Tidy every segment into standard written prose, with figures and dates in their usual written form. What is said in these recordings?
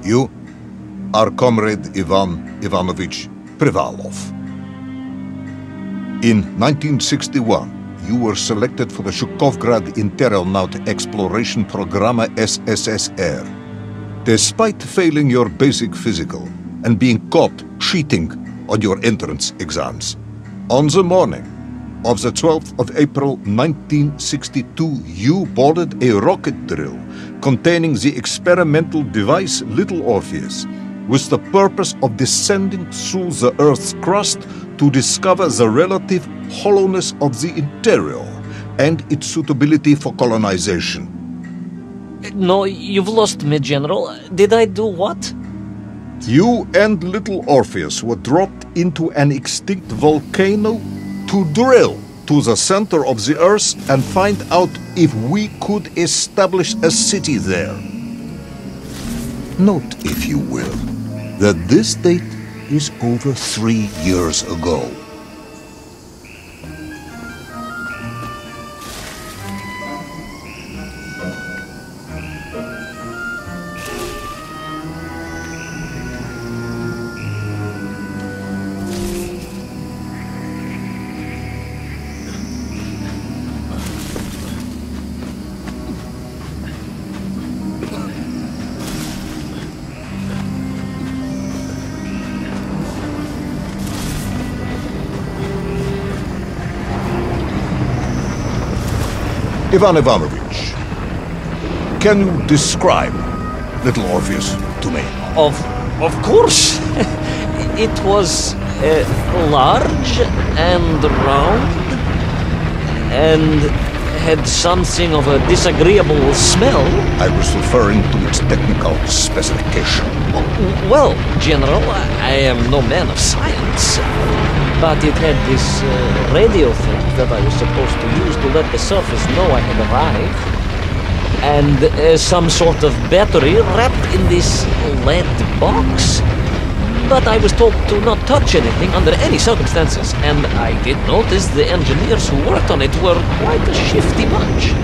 You are Comrade Ivan Ivanovich Privalov. In 1961, you were selected for the Shukovgrad Internaut Exploration Program SSSR. Despite failing your basic physical and being caught cheating on your entrance exams, on the morning of the 12th of April 1962, you boarded a rocket drill containing the experimental device Little Orpheus, with the purpose of descending through the Earth's crust to discover the relative hollowness of the interior and its suitability for colonization. No, you've lost me, General. Did I do what? You and Little Orpheus were dropped into an extinct volcano to drill to the center of the Earth and find out if we could establish a city there. Note, if you will, that this date is over 3 years ago. Ivan Ivanovich, can you describe Little Orpheus to me? Of course. It was large and round and had something of a disagreeable smell. I was referring to its technical specification. Well, General, I am no man of science, but it had this radio thing that I was supposed to use to let the surface know I had arrived, and some sort of battery wrapped in this lead box. But I was told to not touch anything under any circumstances, and I did notice the engineers who worked on it were quite a shifty bunch.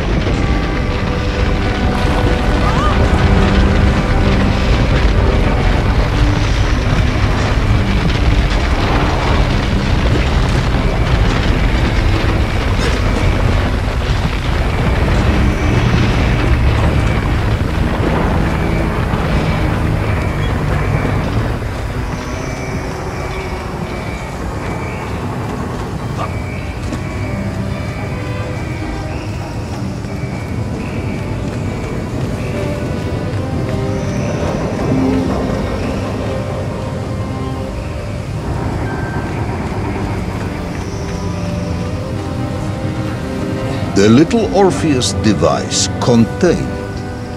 The Little Orpheus device contained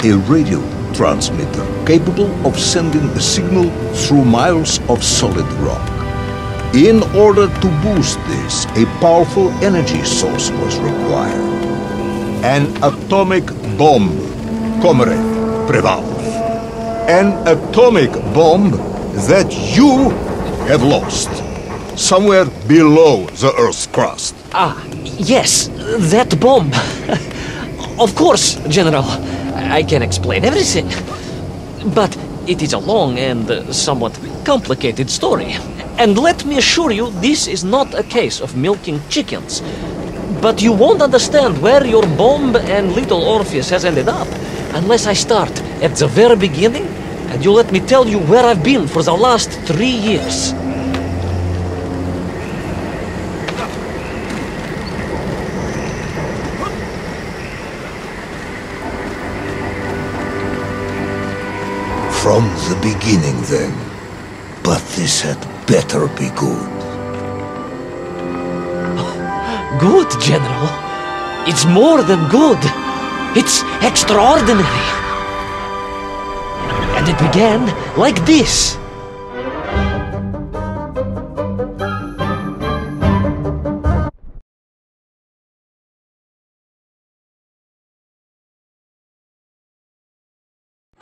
a radio transmitter capable of sending a signal through miles of solid rock. In order to boost this, a powerful energy source was required. An atomic bomb, Comrade Privalov. An atomic bomb that you have lost somewhere below the Earth's crust. Ah, yes, that bomb. Of course, General. I can explain everything. But it is a long and somewhat complicated story. And let me assure you, this is not a case of milking chickens. But you won't understand where your bomb and Little Orpheus has ended up unless I start at the very beginning and you let me tell you where I've been for the last 3 years. From the beginning, then. But this had better be good. Good, General. It's more than good. It's extraordinary. And it began like this.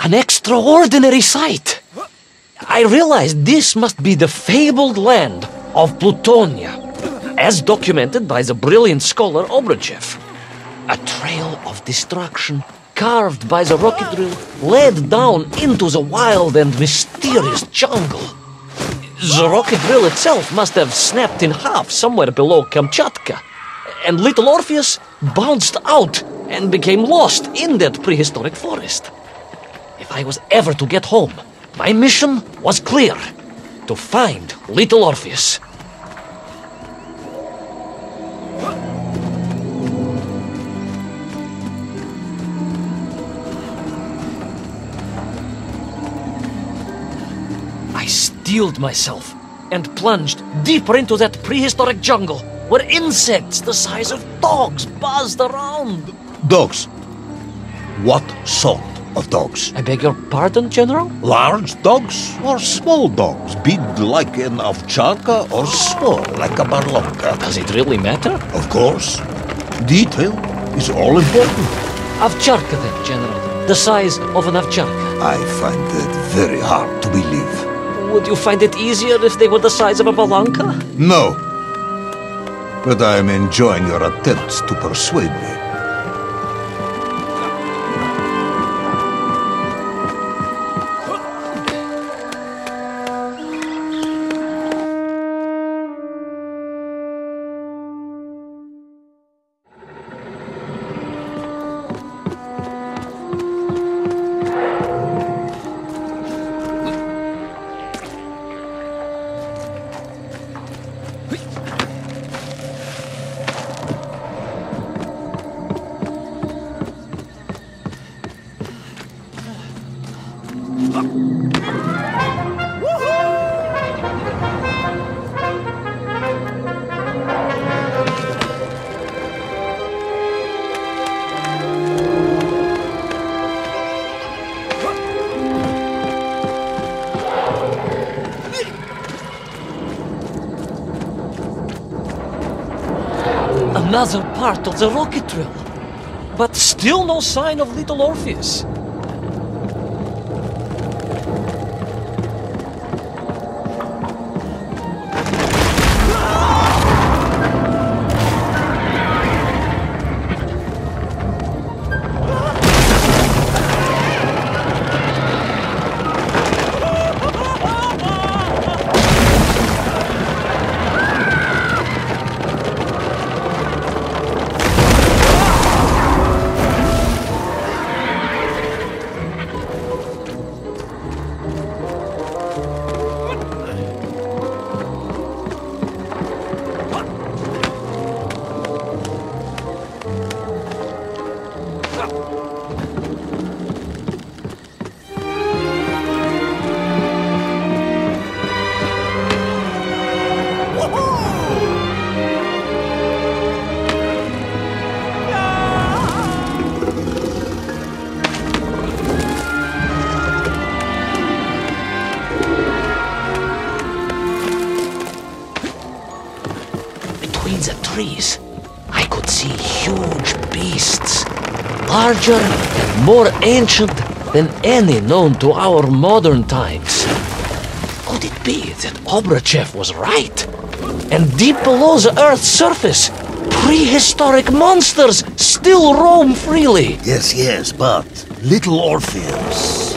An extraordinary sight. I realized this must be the fabled land of Plutonia, as documented by the brilliant scholar Obruchev. A trail of destruction carved by the rocket drill, led down into the wild and mysterious jungle. The rocket drill itself must have snapped in half somewhere below Kamchatka, and little Orpheus bounced out and became lost in that prehistoric forest. If I was ever to get home, my mission was clear: to find little Orpheus. I steeled myself and plunged deeper into that prehistoric jungle where insects the size of dogs buzzed around. Dogs? What sort of dogs? I beg your pardon, General? Large dogs or small dogs? Big like an ovcharka or small like a barlonka? Does it really matter? Of course. Detail is all important. Ovcharka then, General. The size of an ovcharka. I find that very hard to believe. Would you find it easier if they were the size of a balanka? No. But I am enjoying your attempts to persuade me. Another part of the rocket drill. But still no sign of little Orpheus. Trees, I could see huge beasts, larger and more ancient than any known to our modern times. Could it be that Obrachev was right? And deep below the Earth's surface, prehistoric monsters still roam freely? Yes, but little Orpheus.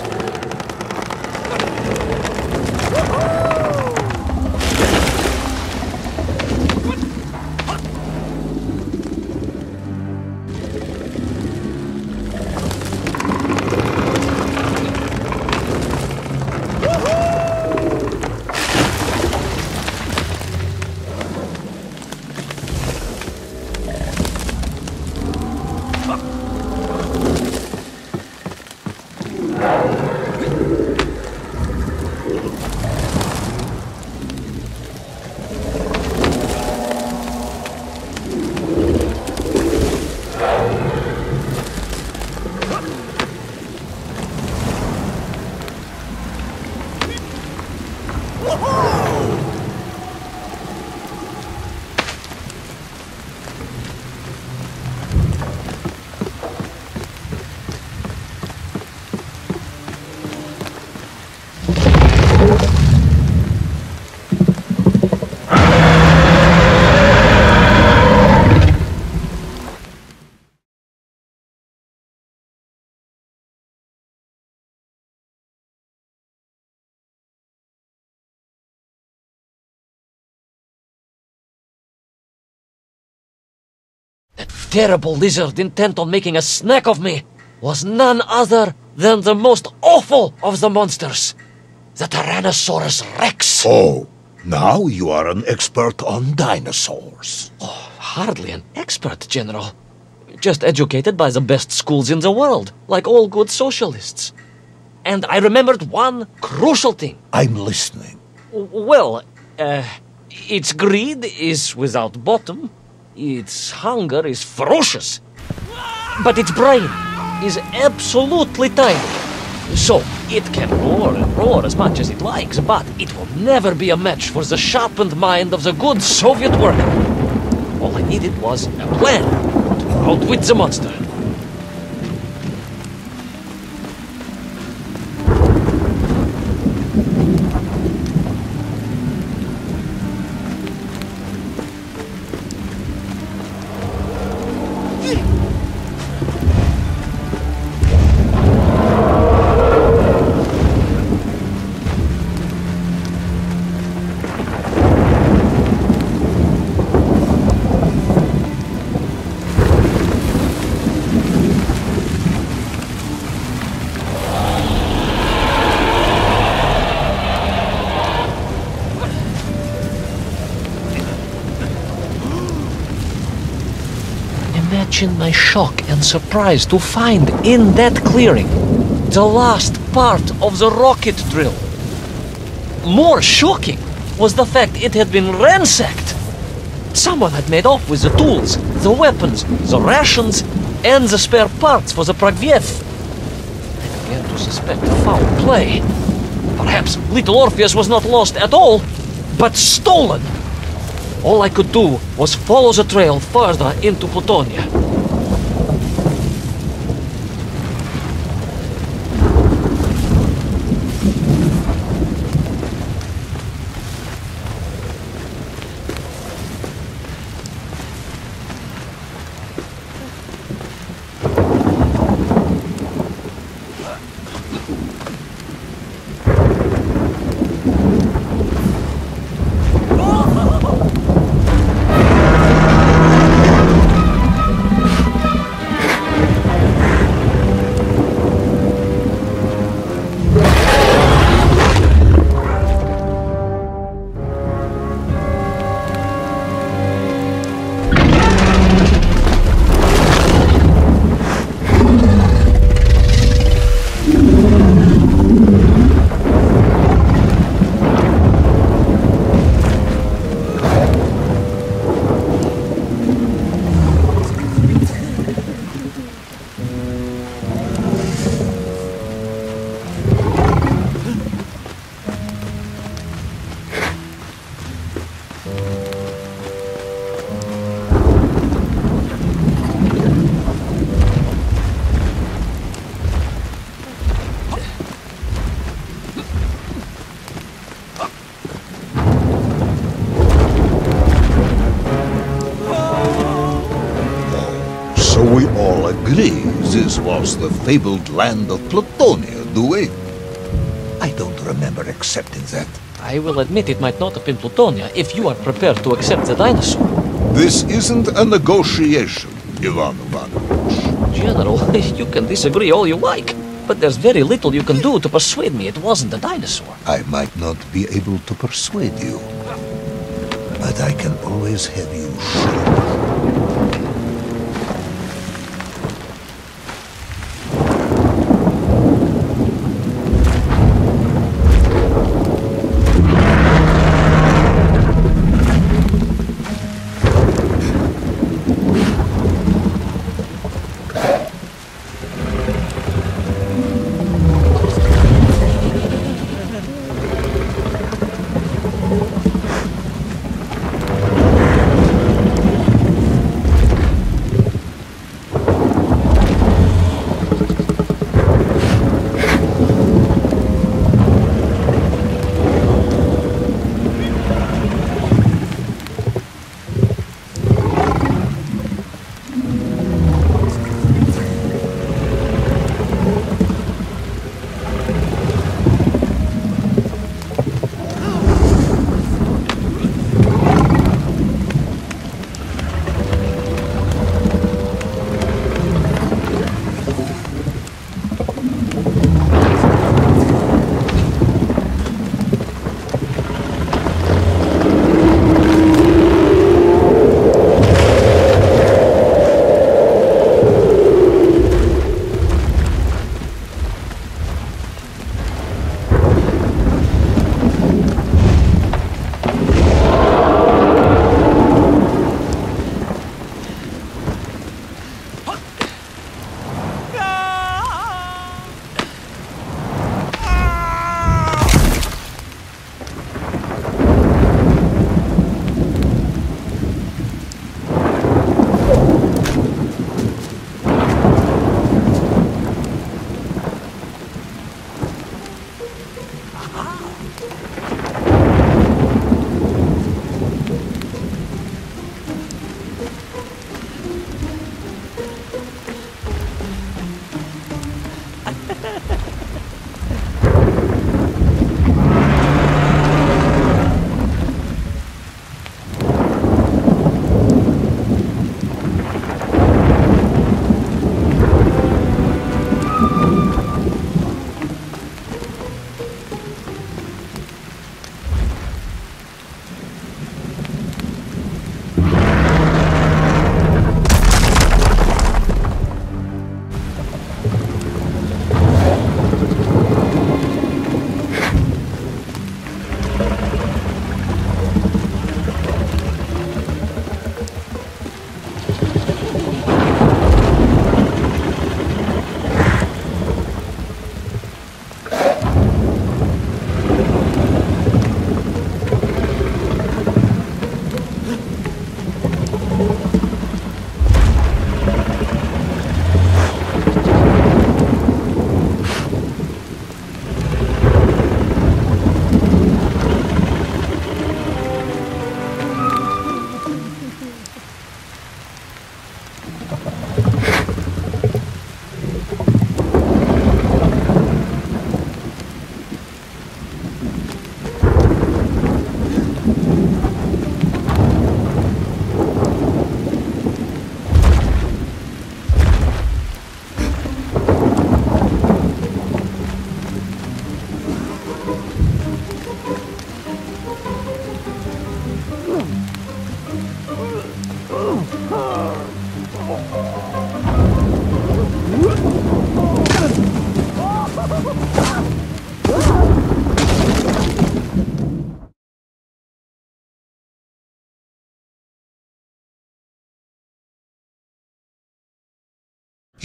terrible lizard intent on making a snack of me was none other than the most awful of the monsters, the Tyrannosaurus Rex. Oh, now you are an expert on dinosaurs. Oh, hardly an expert, General. Just educated by the best schools in the world, like all good socialists. And I remembered one crucial thing. I'm listening. Well, its greed is without bottom, its hunger is ferocious, but its brain is absolutely tiny. So, it can roar and roar as much as it likes, but it will never be a match for the sharpened mind of the good Soviet worker. All I needed was a plan to outwit the monster. Imagine my shock and surprise to find in that clearing the last part of the rocket drill. More shocking was the fact it had been ransacked. Someone had made off with the tools, the weapons, the rations, and the spare parts for the Pragviev. I began to suspect foul play. Perhaps Little Orpheus was not lost at all, but stolen. All I could do was follow the trail further into Plutonia. So we all agree this was the fabled land of Plutonia, do we? I don't remember accepting that. I will admit it might not have been Plutonia if you are prepared to accept the dinosaur. This isn't a negotiation, Ivan Ivanovich. General, you can disagree all you like, but there's very little you can do to persuade me it wasn't a dinosaur. I might not be able to persuade you, but I can always have you sure.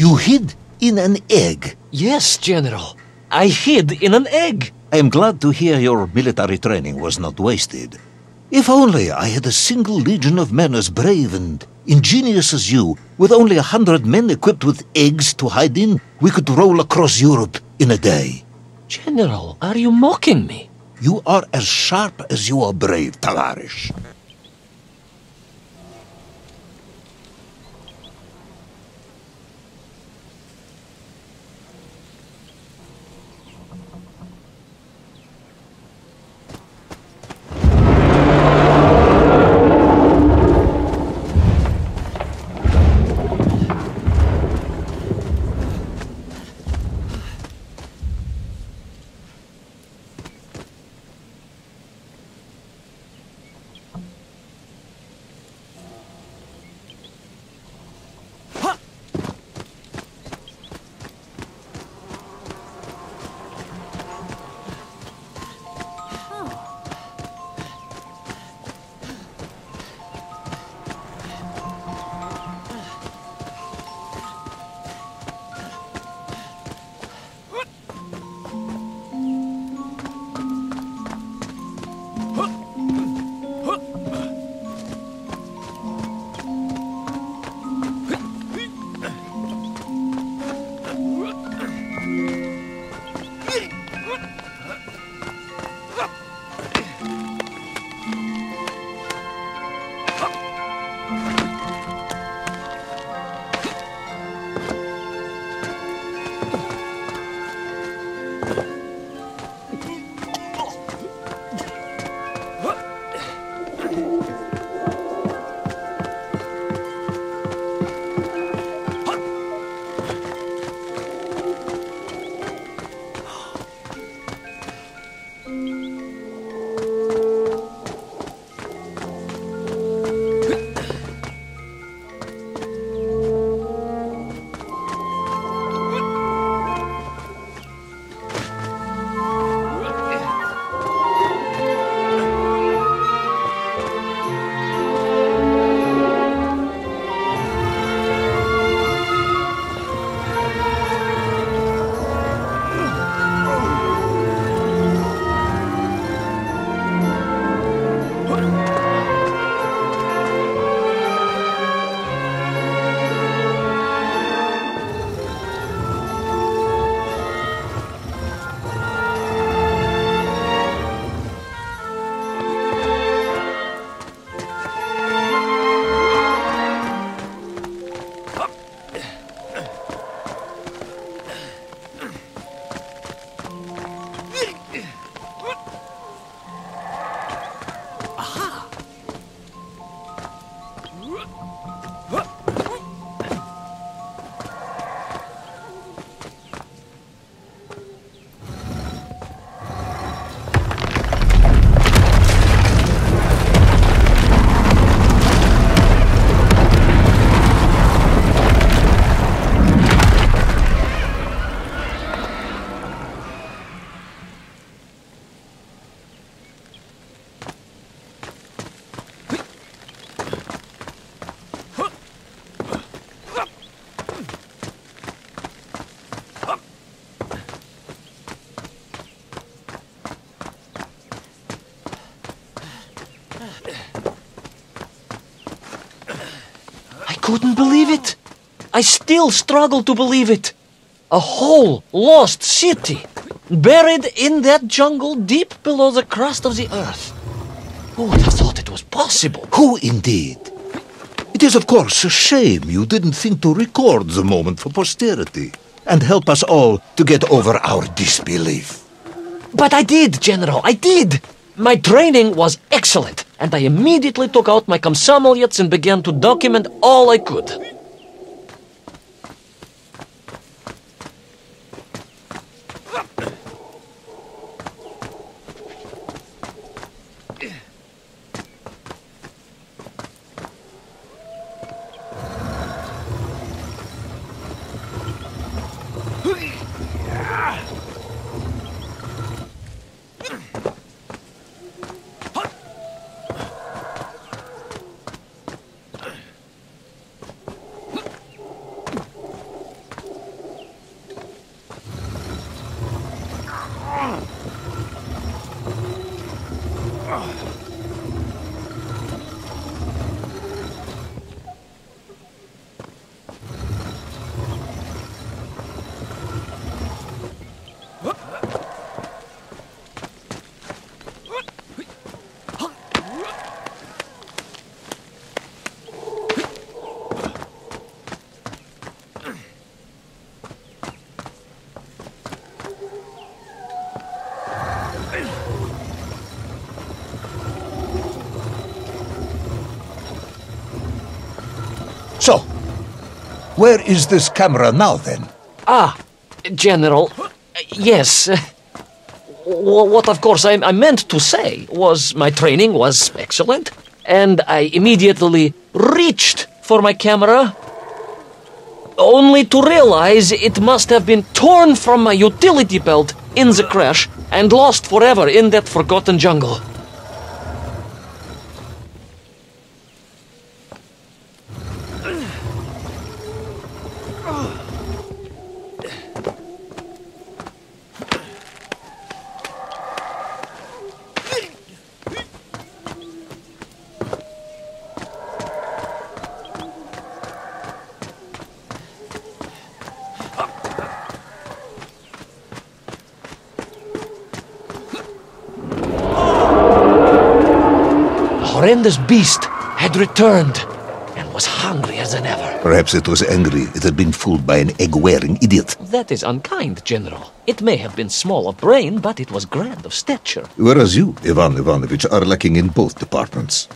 You hid in an egg. Yes, General. I hid in an egg. I am glad to hear your military training was not wasted. If only I had a single legion of men as brave and ingenious as you, with only 100 men equipped with eggs to hide in, we could roll across Europe in a day. General, are you mocking me? You are as sharp as you are brave, Tavarish. couldn't believe it. I still struggle to believe it. A whole lost city, buried in that jungle deep below the crust of the earth. Who would have thought it was possible? Who indeed? It is of course a shame you didn't think to record the moment for posterity and help us all to get over our disbelief. But I did, General, I did! My training was excellent, and I immediately took out my комсомолец and began to document all I could. So, where is this camera now then? Ah, General, yes. What of course I meant to say was my training was excellent, and I immediately reached for my camera, only to realize it must have been torn from my utility belt in the crash and lost forever in that forgotten jungle. The horrendous beast had returned and was hungrier than ever. Perhaps it was angry it had been fooled by an egg-wearing idiot. That is unkind, General. It may have been small of brain, but it was grand of stature. Whereas you, Ivan Ivanovich, are lacking in both departments.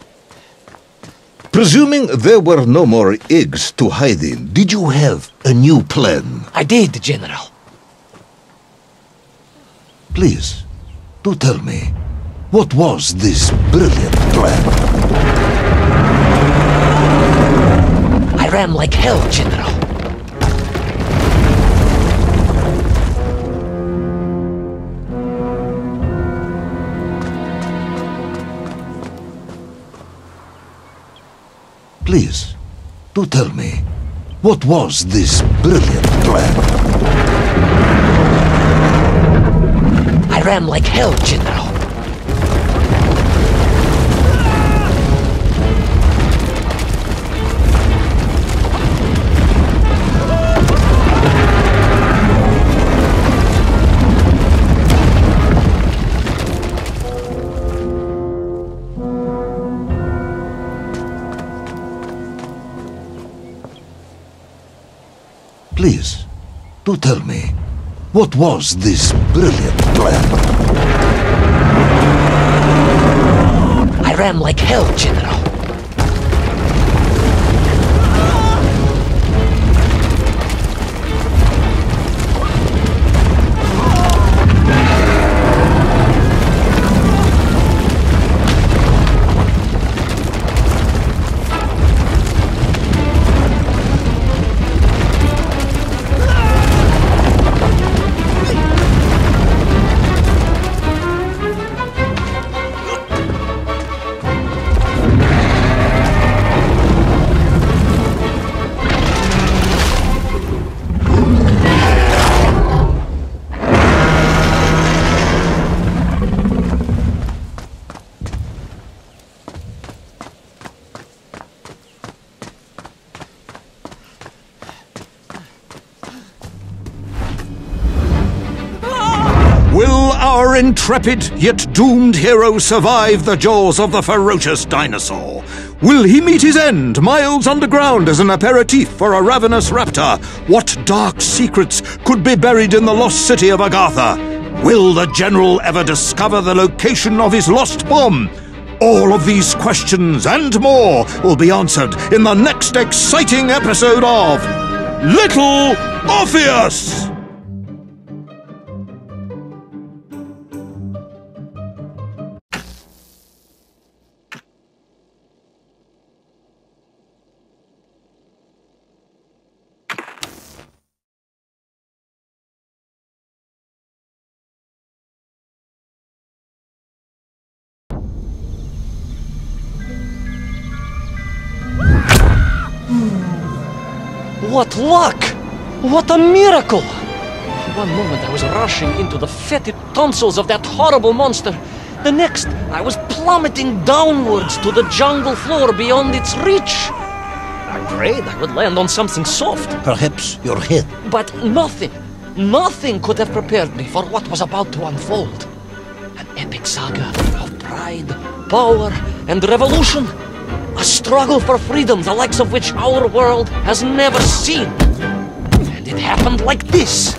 Presuming there were no more eggs to hide in, did you have a new plan? I did, General. Please, do tell me, what was this brilliant plan? I ran like hell, General. Please, do tell me, what was this brilliant plan? I ran like hell, General. Please, do tell me, what was this brilliant plan? I ran like hell, General. our intrepid yet doomed hero survive the jaws of the ferocious dinosaur? Will he meet his end miles underground as an aperitif for a ravenous raptor? What dark secrets could be buried in the lost city of Agartha? Will the General ever discover the location of his lost bomb? All of these questions and more will be answered in the next exciting episode of Little Orpheus! What luck! What a miracle! One moment I was rushing into the fetid tonsils of that horrible monster. The next, I was plummeting downwards to the jungle floor beyond its reach. I prayed I would land on something soft. Perhaps your head. But nothing could have prepared me for what was about to unfold. An epic saga of pride, power, and revolution. A struggle for freedom the likes of which our world has never seen. And it happened like this.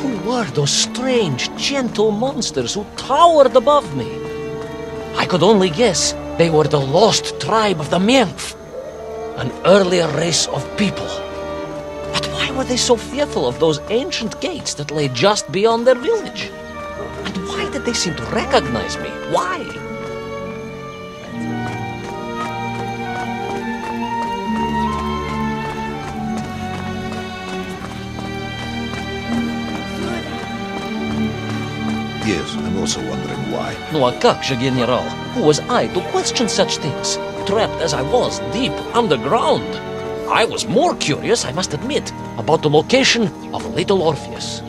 Who were those strange, gentle monsters who towered above me? I could only guess they were the lost tribe of the Menf, an earlier race of people. But why were they so fearful of those ancient gates that lay just beyond their village? And why did they seem to recognize me? Why? Yes, I'm also wondering why. No, a как же, General? Who was I to question such things? Trapped as I was deep underground. I was more curious, I must admit, about the location of Little Orpheus.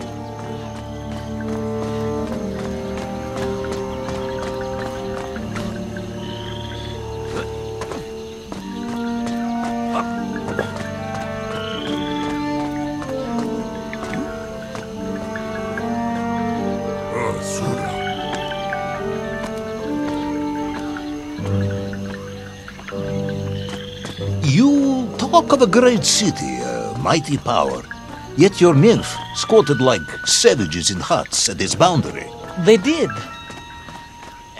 You talk of a great city, a mighty power. Yet your nymph squatted like savages in huts at its boundary. They did.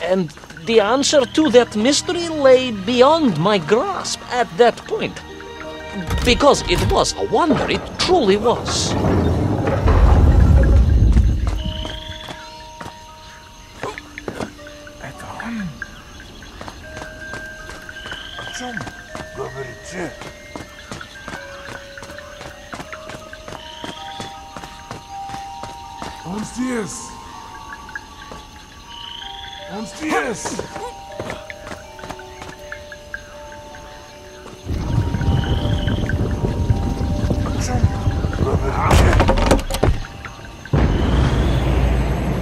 And the answer to that mystery lay beyond my grasp at that point. Because it was a wonder, it truly was. Он здесь! Он здесь!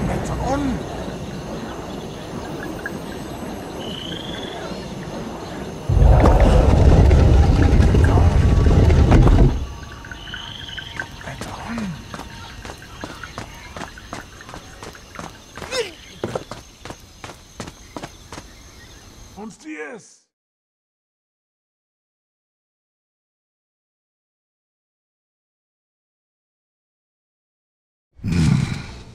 Это он! Он здесь!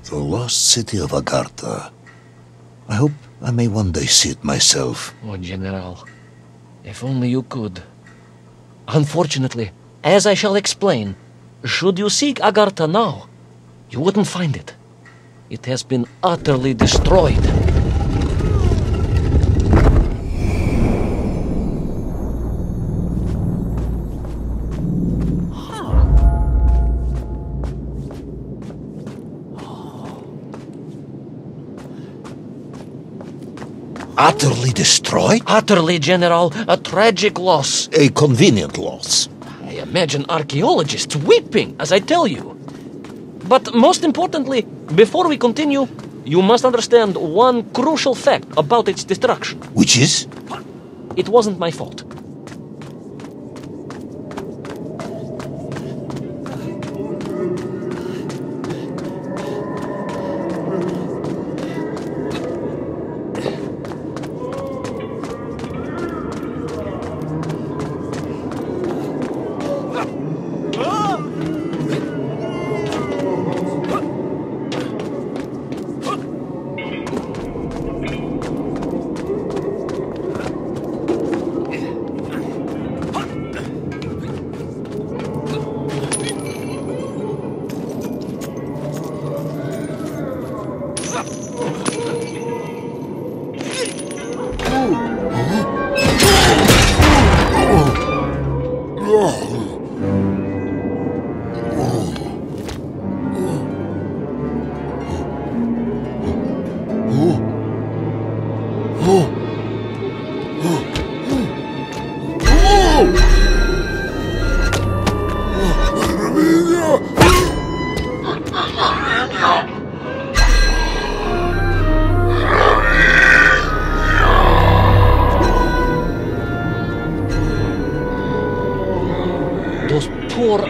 The lost city of Agartha. I hope I may one day see it myself. Oh, General, if only you could. Unfortunately, as I shall explain, Should you seek Agartha now, you wouldn't find it. It has been utterly destroyed. Utterly destroyed? Utterly, General. A tragic loss. A convenient loss. I imagine archaeologists weeping as I tell you. But most importantly, before we continue, you must understand one crucial fact about its destruction. Which is? It wasn't my fault.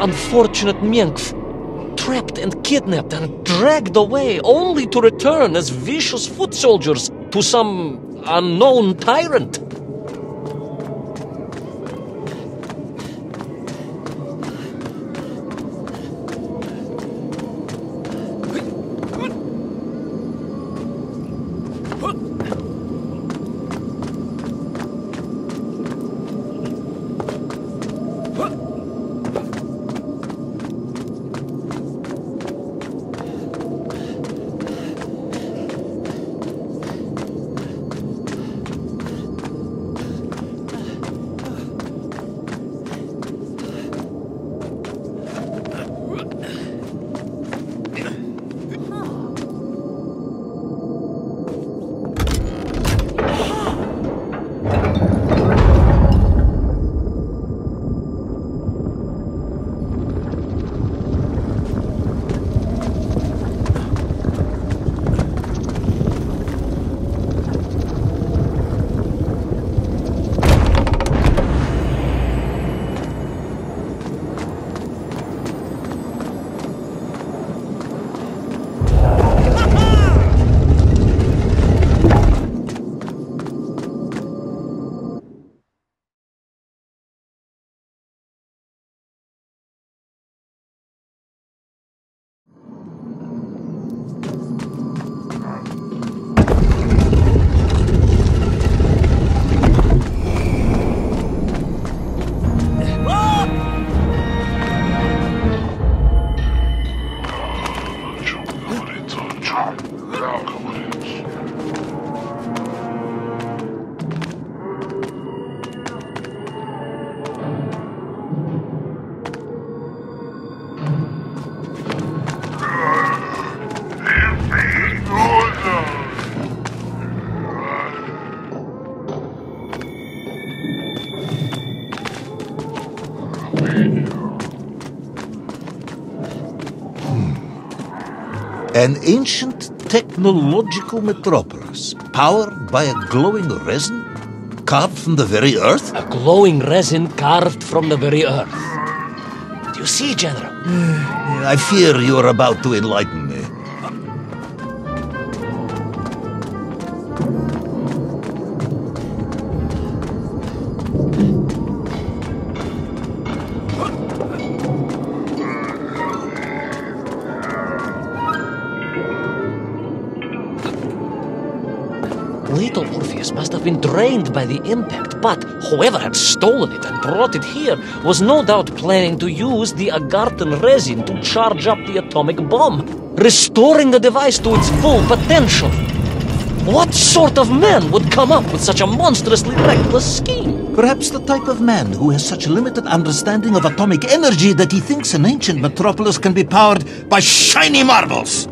Unfortunate Menkf, trapped and kidnapped and dragged away only to return as vicious foot soldiers to some unknown tyrant. An ancient technological metropolis, powered by a glowing resin carved from the very earth? A glowing resin carved from the very earth. Do you see, General? I fear you are about to enlighten me. Little Orpheus must have been drained by the impact, but whoever had stolen it and brought it here was no doubt planning to use the agarthan resin to charge up the atomic bomb, restoring the device to its full potential. What sort of man would come up with such a monstrously reckless scheme? Perhaps the type of man who has such limited understanding of atomic energy that he thinks an ancient metropolis can be powered by shiny marbles.